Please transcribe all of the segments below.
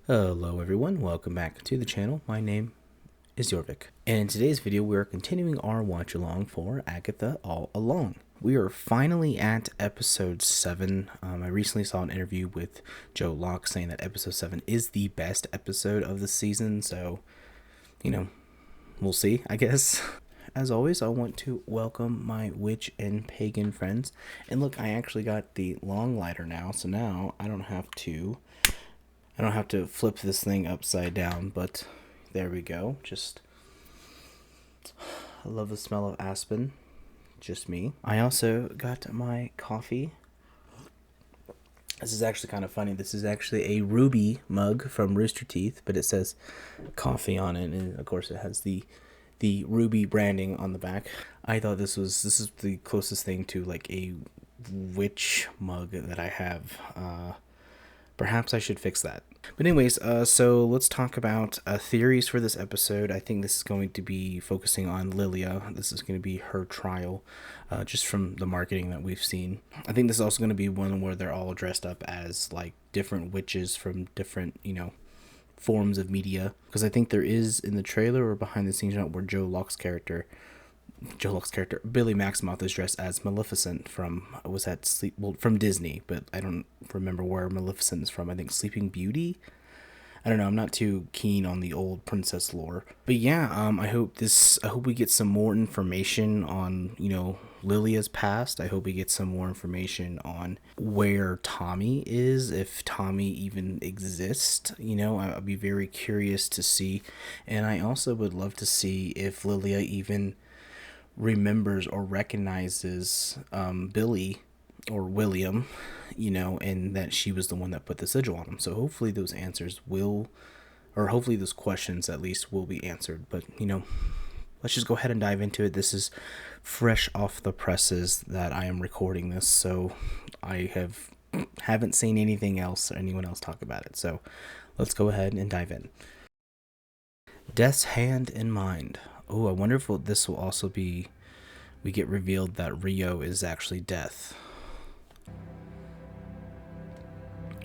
Hello everyone, welcome back to the channel. My name is Jorvik, and in today's video we are continuing our watch along for Agatha All Along. We are finally at episode 7. I recently saw an interview with Joe Locke saying that episode 7 is the best episode of the season, so, we'll see, I guess. As always, I want to welcome my witch and pagan friends. And look, I actually got the long lighter now, so now I don't have to flip this thing upside down, but there we go. I love the smell of aspen. Just me. I also got my coffee. This is actually kind of funny. This is actually a ruby mug from Rooster Teeth, but it says coffee on it, and of course it has the ruby branding on the back. I thought this is the closest thing to like a witch mug that I have. Perhaps I should fix that. But anyways, so let's talk about theories for this episode. I think this is going to be focusing on Lilia. This is going to be her trial, just from the marketing that we've seen. I think this is also going to be one where they're all dressed up as like different witches from different, forms of media. Because I think there is in the trailer or behind the scenes shot where Joe Locke's character, Billy Maximoff, is dressed as Maleficent from, from Disney, but I don't remember where Maleficent is from. I think Sleeping Beauty? I don't know, I'm not too keen on the old princess lore. But yeah, I hope we get some more information on, Lilia's past. I hope we get some more information on where Tommy is, if Tommy even exists. I'd be very curious to see. And I also would love to see if Lilia even remembers or recognizes Billy or William, and that she was the one that put the sigil on him. So hopefully those hopefully those questions at least will be answered. But let's just go ahead and dive into it. This is fresh off the presses that I am recording this, so I haven't seen anything else or anyone else talk about it. So let's go ahead and dive in. Death's hand in mind. Oh, I wonder if this will also be, we get revealed that Rio is actually Death.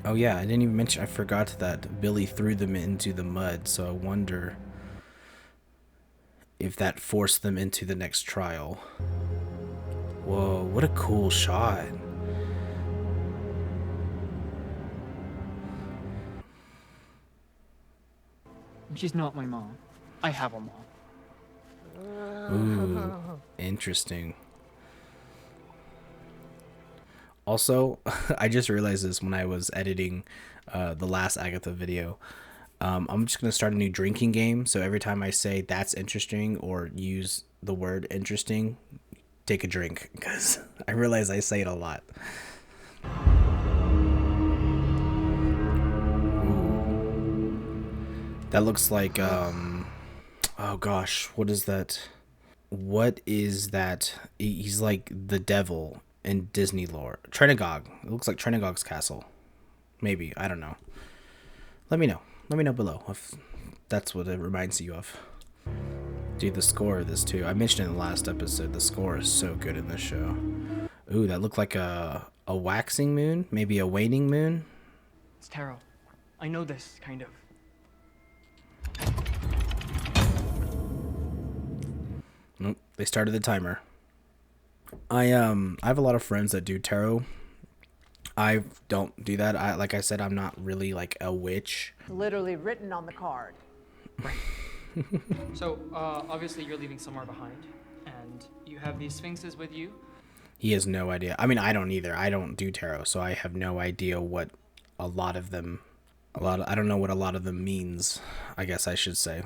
Oh yeah, I didn't even mention, I forgot that Billy threw them into the mud, so I wonder if that forced them into the next trial. Whoa, what a cool shot. She's not my mom. I have a mom. Ooh, interesting. Also, I just realized this when I was editing the last Agatha video. I'm just going to start a new drinking game. So every time I say that's interesting or use the word interesting, take a drink. Because I realize I say it a lot. Ooh. That looks like, oh gosh, what is that? What is that? He's like the devil in Disney lore. Trinagog. It looks like Trinagog's castle. Maybe. I don't know. Let me know. Let me know below if that's what it reminds you of. Dude, the score of this too. I mentioned in the last episode, the score is so good in this show. Ooh, that looked like a waxing moon? Maybe a waning moon? It's tarot. I know this, kind of. Nope, they started the timer. I have a lot of friends that do tarot. I don't do that. Like I said, I'm not really like a witch. Literally written on the card. Right. So, obviously you're leaving somewhere behind, and you have these sphinxes with you. He has no idea. I mean, I don't either. I don't do tarot, so I have no idea what I don't know what a lot of them means, I guess I should say.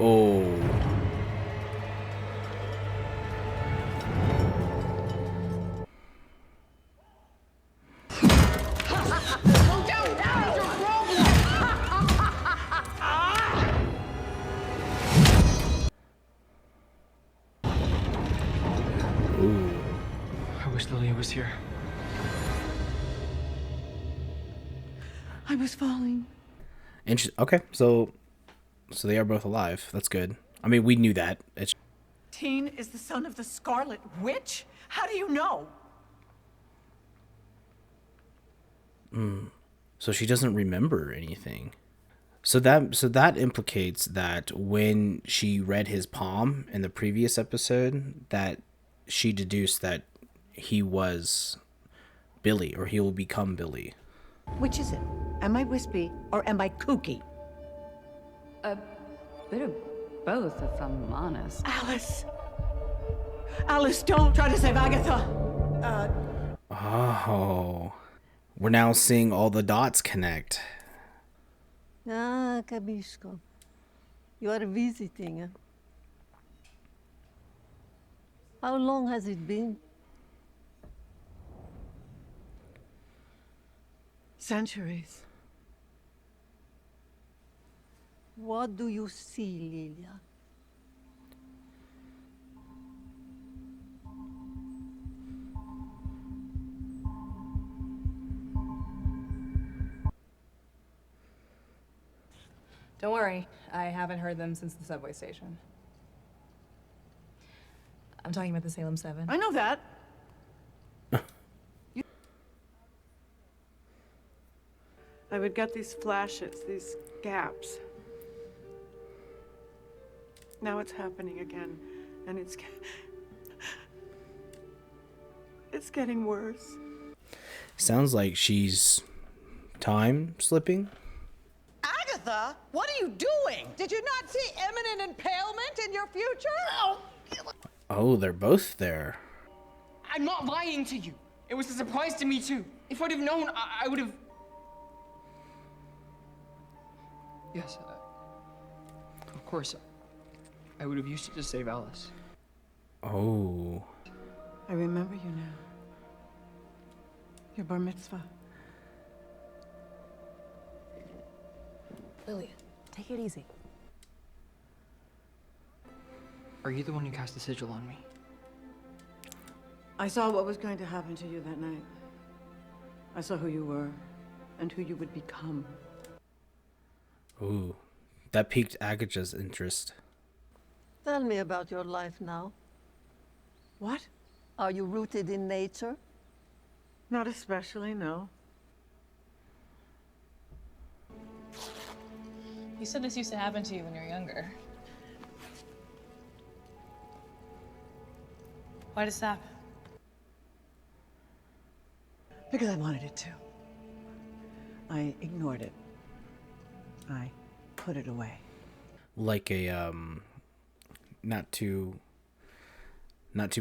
Oh. Ooh. I wish Lilia was here. I was falling. Okay, so they are both alive. That's good. I mean, we knew that. Teen is the son of the Scarlet Witch? How do you know? So she doesn't remember anything. So that implicates that when she read his palm in the previous episode, that she deduced that he was Billy, or he will become Billy. Which is it? Am I wispy or am I kooky? A bit of both, if I'm honest. Alice! Alice, don't try to save Agatha! Oh. We're now seeing all the dots connect. Ah, capisco. You are visiting. How long has it been? Centuries. What do you see, Lilia? Don't worry, I haven't heard them since the subway station. I'm talking about the Salem 7. I know that. I would get these flashes, these gaps. Now it's happening again, and it's getting worse. Sounds like she's time slipping. Agatha, what are you doing? Did you not see imminent impalement in your future? Oh, they're both there. I'm not lying to you. It was a surprise to me too. If I'd have known, I would have. Yes, of course. I would have used it to save Alice. Oh. I remember you now. Your bar mitzvah. Lily, take it easy. Are you the one who cast the sigil on me? I saw what was going to happen to you that night. I saw who you were and who you would become. Ooh. That piqued Agatha's interest. Tell me about your life now. What? Are you rooted in nature? Not especially, no. You said this used to happen to you when you were younger. Why'd it stop? Because I wanted it to. I ignored it. I put it away. Like a not to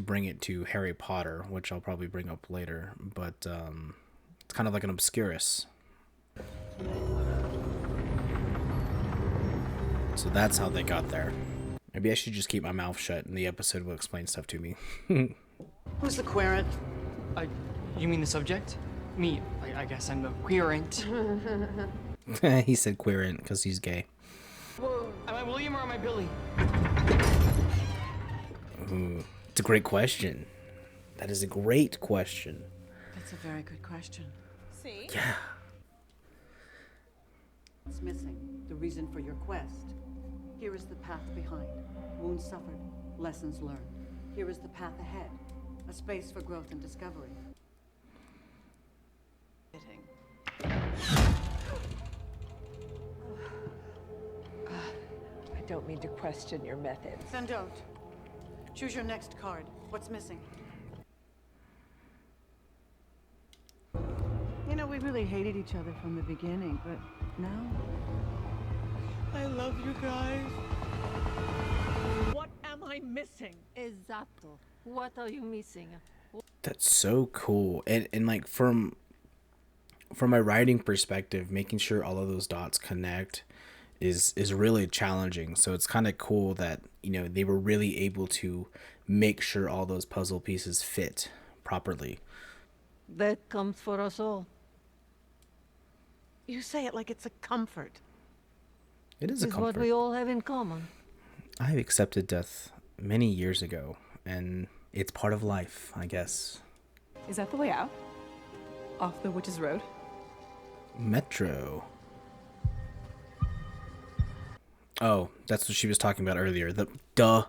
bring it to Harry Potter, which I'll probably bring up later, but it's kind of like an Obscurus. So that's how they got there. Maybe I should just keep my mouth shut and the episode will explain stuff to me. Who's the querent? You mean the subject? Me. I guess I'm the querent. He said querent because he's gay. Am I William or am I Billy? Ooh, it's a great question. That is a great question. That's a very good question. See? Yeah. What's missing? The reason for your quest. Here is the path behind. Wounds suffered, lessons learned. Here is the path ahead. A space for growth and discovery. I don't mean to question your methods. Then don't. Choose your next card. What's missing? You know, we really hated each other from the beginning, but now... I love you guys. What am I missing? Esatto. What are you missing? That's so cool. And like from my writing perspective, making sure all of those dots connect is really challenging. So it's kind of cool that, you know, they were really able to make sure all those puzzle pieces fit properly. That comes for us all. You say it like it's a comfort. It is a It's what comfort. we all have in common. I accepted death many years ago, and it's part of life, I guess. Is that the way out? Off the Witch's Road? Metro. Oh, that's what she was talking about earlier. Duh.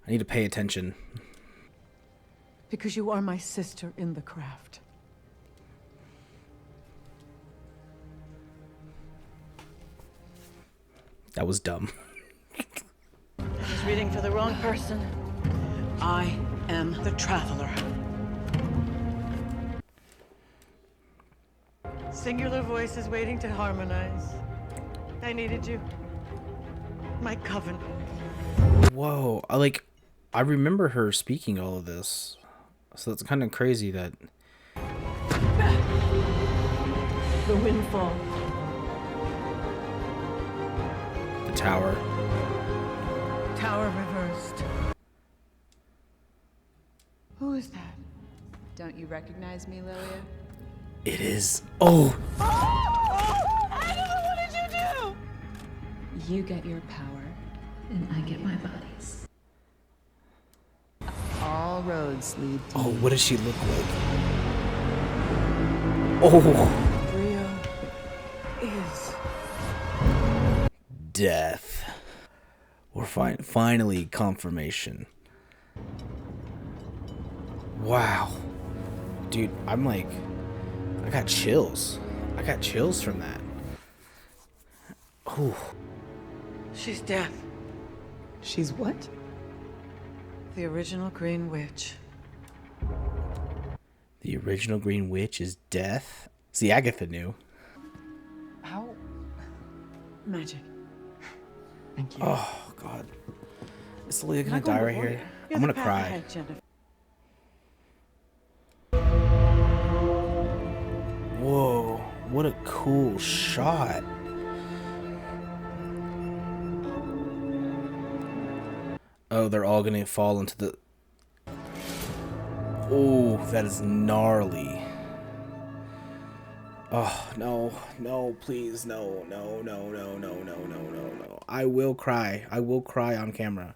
I need to pay attention. Because you are my sister in the craft. That was dumb. I was reading for the wrong person. I am the Traveler. Singular voices waiting to harmonize. I needed you. My coven. Whoa. I remember her speaking all of this. So it's kind of crazy that... The windfall. The tower. Tower reversed. Who is that? Don't you recognize me, Lilia? It is... Oh! Agatha, what did you do? You get your power, and I get my bodies. All roads lead to Oh, what does she look like? Oh! Rio is Death. We're finally confirmation. Wow. Dude, I'm like... I got chills. I got chills from that. Oh. She's death. She's what? The original Green Witch. The original Green Witch is death? See, Agatha knew. How? Magic. Thank you. Oh, God. Is Leah gonna Not going die right before here? you. I'm Here's gonna the path cry. ahead, Jennifer. Whoa, what a cool shot. Oh, they're all gonna fall into the... Oh, that is gnarly. Oh, no, no, please, no, no, no, no, no, no, no, no, no. I will cry. I will cry on camera.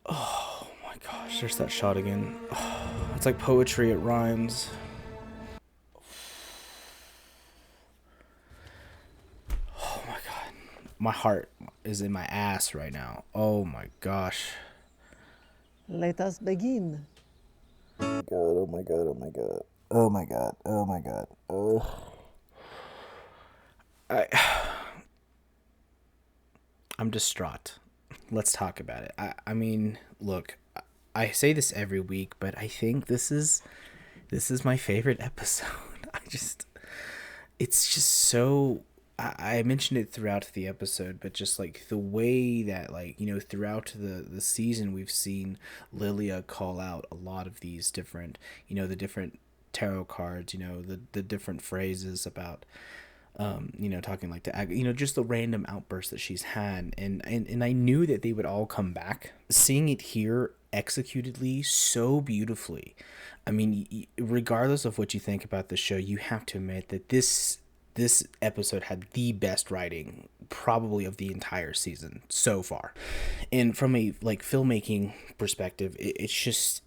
Oh my gosh, there's that shot again. Oh, it's like poetry, it rhymes. Oh my god. My heart is in my ass right now. Oh my gosh. Let us begin. Oh my god, oh my god, oh my god, oh my god, oh my god. I'm distraught. Let's talk about it. I mean, look, I say this every week, but I think this is my favorite episode. It's just so, I mentioned it throughout the episode, but just like the way that, like, you know, throughout the season, we've seen Lilia call out a lot of these different, you know, the different tarot cards, you know, the different phrases about, you know, talking like to, you know, just the random outbursts that she's had. And I knew that they would all come back. Seeing it here executedly so beautifully. I mean, regardless of what you think about the show, you have to admit that this episode had the best writing probably of the entire season so far. And from a like filmmaking perspective, it's just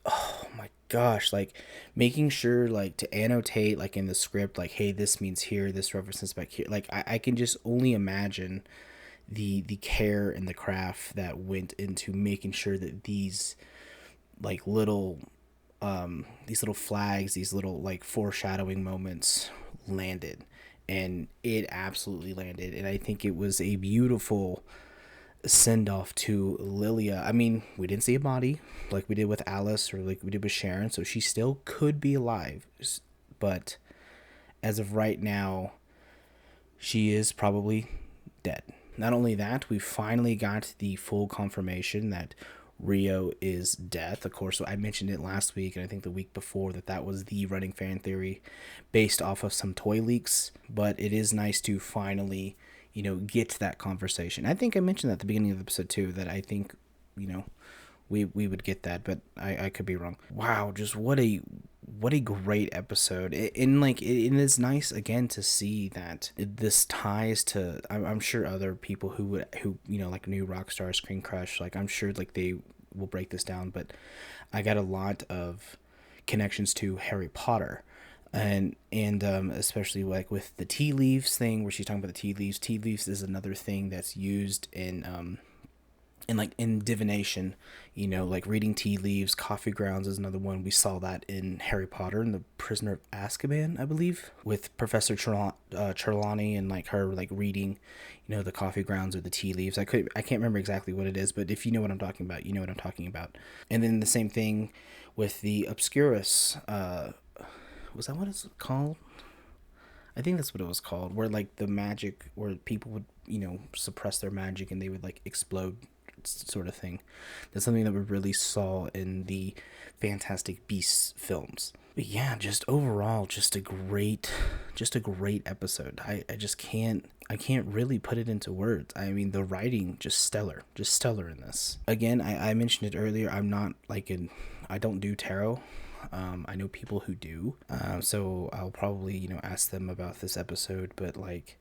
oh my gosh, like making sure like to annotate like in the script, like, hey, this means here, this references back here. Like I can just only imagine the care and the craft that went into making sure that these like little flags, these little like foreshadowing moments landed. And it absolutely landed. And I think it was a beautiful send off to Lilia. I mean, we didn't see a body like we did with Alice or like we did with Sharon, so she still could be alive. But as of right now, she is probably dead. Not only that, we finally got the full confirmation that Rio is death. Of course, I mentioned it last week and I think the week before that was the running fan theory based off of some toy leaks. But it is nice to finally, you know, get to that conversation. I think I mentioned that at the beginning of the episode too, that I think, you know, we would get that, but I could be wrong. Wow, just what a great episode. It is nice again to see that this ties to, I'm sure other people who you know, like new Rockstar, Screen Crush, like I'm sure like they will break this down, but I got a lot of connections to Harry Potter. And especially like with the tea leaves thing where she's talking about the tea leaves. Tea leaves is another thing that's used in And like in divination, you know, like reading tea leaves, coffee grounds is another one. We saw that in Harry Potter and the Prisoner of Azkaban, I believe, with Professor Trelawney and like her like reading, you know, the coffee grounds or the tea leaves. I can't remember exactly what it is, but if you know what I'm talking about, you know what I'm talking about. And then the same thing with the Obscurus. Was that what it's called? I think that's what it was called, where like the magic, where people would, you know, suppress their magic and they would like explode, sort of thing. That's something that we really saw in the Fantastic Beasts films. But yeah, just overall, just a great episode. I can't really put it into words. I mean, the writing, just stellar in this. Again, I mentioned it earlier, I don't do tarot. I know people who do, so I'll probably, you know, ask them about this episode, but like,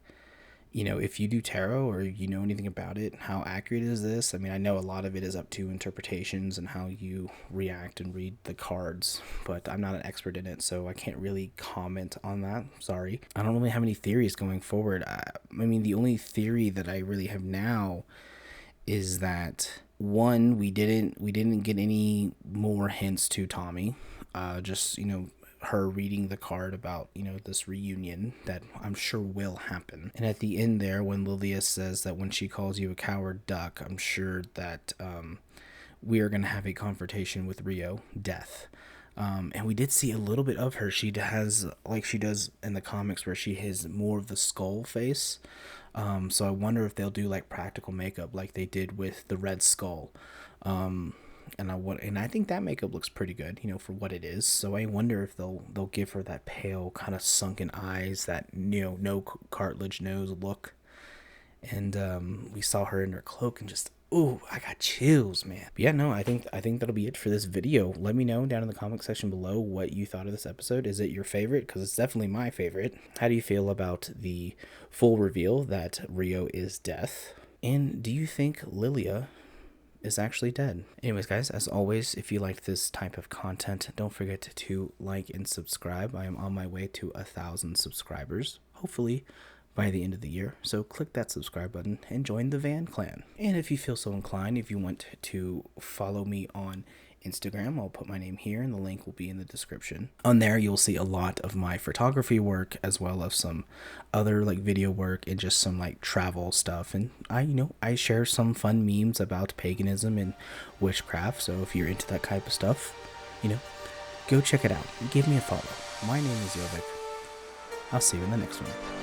you know, if you do tarot or you know anything about it, how accurate is this? I mean, I know a lot of it is up to interpretations and how you react and read the cards, but I'm not an expert in it, so I can't really comment on that. Sorry. I don't really have any theories going forward. I mean, the only theory that I really have now is that, one, we didn't get any more hints to Tommy. Just, you know, her reading the card about, you know, this reunion that I'm sure will happen. And at the end there, when Lilia says that when she calls you a coward duck, I'm sure that we are going to have a confrontation with Rio, death. And we did see a little bit of her. She has, like she does in the comics, where she has more of the skull face. So I wonder if they'll do like practical makeup like they did with the Red Skull. And I think that makeup looks pretty good, you know, for what it is. So I wonder if they'll give her that pale, kind of sunken eyes, that, you know, no cartilage nose look. And we saw her in her cloak and just, ooh, I got chills, man. But yeah, no, I think that'll be it for this video. Let me know down in the comment section below what you thought of this episode. Is it your favorite? Because it's definitely my favorite. How do you feel about the full reveal that Rio is Death? And do you think Lilia is actually dead? Anyways, guys, as always, if you like this type of content, don't forget to like and subscribe. I am on my way to 1,000 subscribers, hopefully by the end of the year. So click that subscribe button and join the Van Clan. And if you feel so inclined, if you want to follow me on Instagram, I'll put my name here and the link will be in the description. On there, you'll see a lot of my photography work, as well as some other like video work and just some like travel stuff. And I share some fun memes about paganism and witchcraft. So if you're into that type of stuff, you know, go check it out. Give me a follow. My name is Jorvik. I'll see you in the next one.